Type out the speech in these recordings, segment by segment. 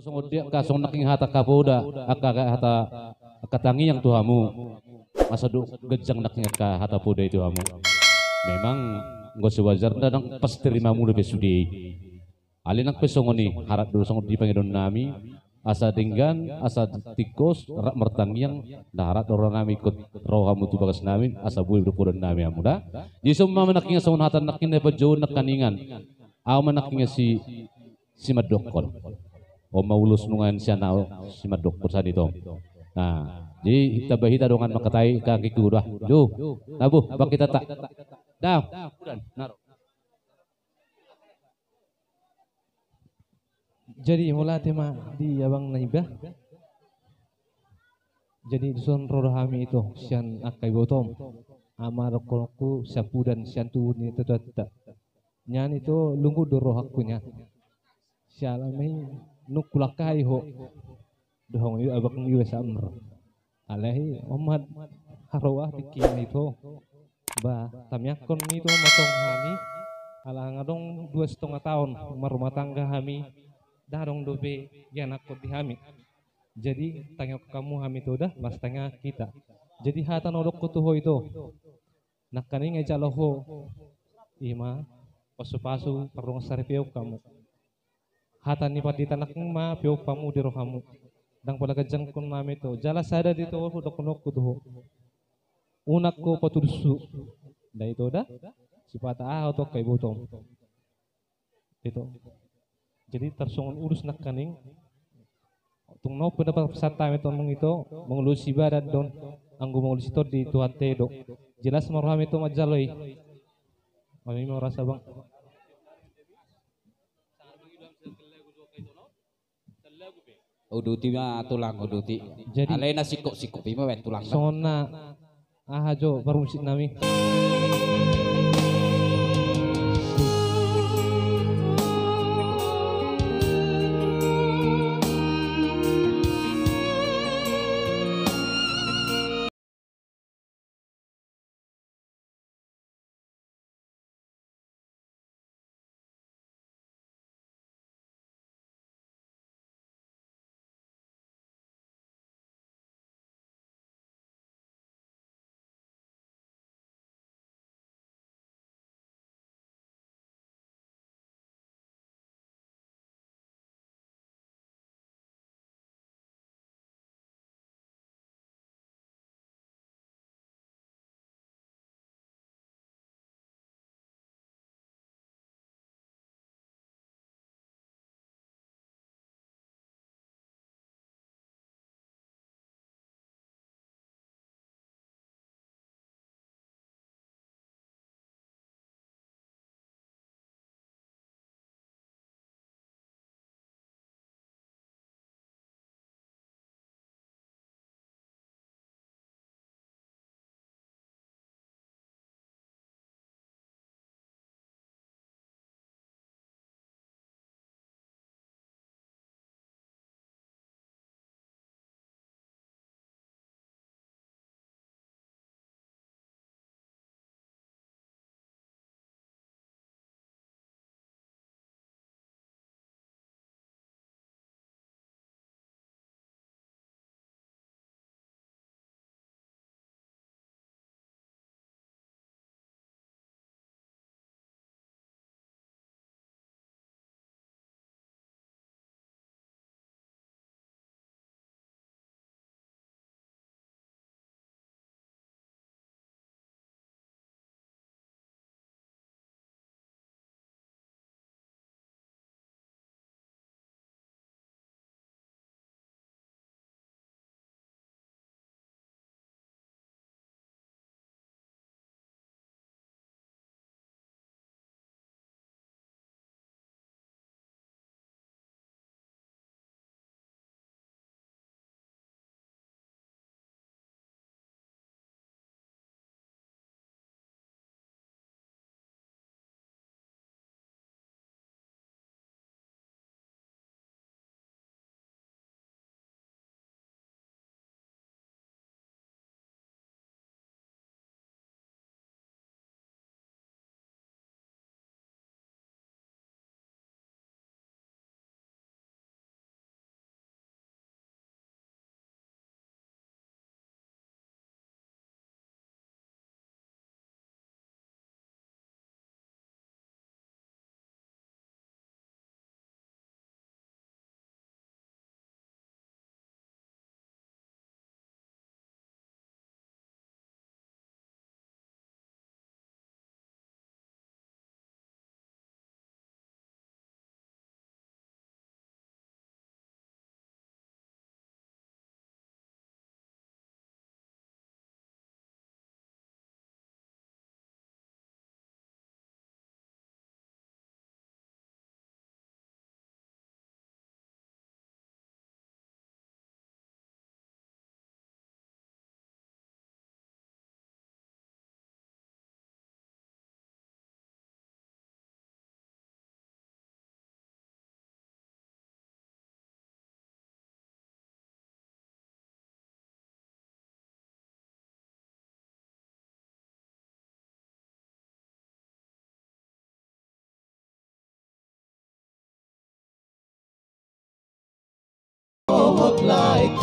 Sungod dia kasong naking hata kapoda hata katangi yang tuhamu masa do gejang naking ka hata poda itu hamu memang nggak sewajar dan pas terima mulu besudi alin ang pesongoni harap dulu songod di pangidon nami asa tinggan asa tikos rak mertangiang darat orang nami ikut rohamu tu bagas nami asa buih berkurun nami amuda jadi semua menaking songon hata naking ne bejauh nakaningan aw menaking si madokon o maulus nungan siya na si madokon sa dito. Nah, jadi kita bahita dongan makatai kaki kuda. Jo, nabu, bak kita tak. Dah, naro. Jadi mula tema di abang naibah. Jadi di son rohami itu sian akai botom. Amar kolku sapu dan sian tu ni tetap. Nyan itu lunggu doroh akunya. Sialamai nukulakai ho. Dohong yu abang yu samr. Alahi Muhammad harawah dikira itu. Bah, tamyakon itu matong kami. Ala ngadong 2,5 tahun rumah tangga kami. Darong dobe anak di kami. Jadi tanya kamu kami itu dah mas tanya kita. Jadi hata nodok kutuho itu. Nak kani ngejaloho ima pasu-pasu perlu ngasari piau kamu. Hata ni pati tanak ma piau kamu di roh kamu. Dang pada kejang kun nami itu. Jala sada di to udah kunok kutuho. Unak ko patudusu. Dah itu dah. Sifat atau kai botong. Itu. Jadi tersongon urus nak kaning tung no pendapat pesata itu mong itu mengulus ibadat don anggo mengulus itu di Tuhan tedo jelas marham itu majaloi kami mau rasa bang uduti mah tulang uduti jadi alena sikok ima wen tulang sona ahajo baru musik nami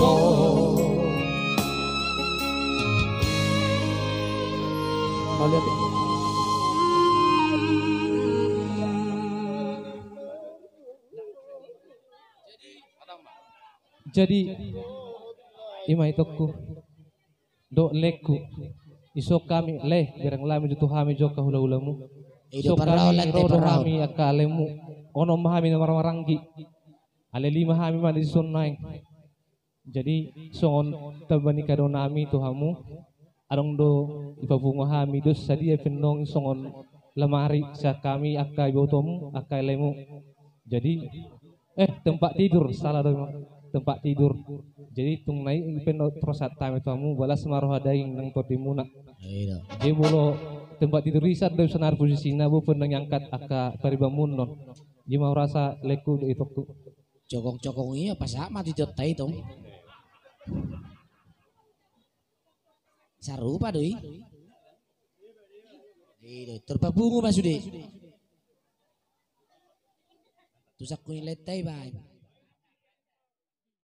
Mau lihat ya? Jadi ima itoku do leku iso kami leh berang lami jutu hami joka hula hulamu iso kami rodo hami akalemu ono mahami na maranggi ale lima hami mali sunnaing jadi songon tabani kado nami tuhamu arong do ipabungo hami dos sadia pendong songon lemari sa kami akai botomu akai lemu jadi tempat tidur salah dong tempat tidur jadi tung naik penot prosat time tamu balas maroh daing nang totimuna jadi bolo tempat tidur riset dari senar posisinya bu penang angkat aka paribamun non jadi mau rasa leku itu ku Cokong-cokong iya pas sama tidur tai tong. Saru pa doi. Terbabungu Mas Sude. Tusak kuning letai ba.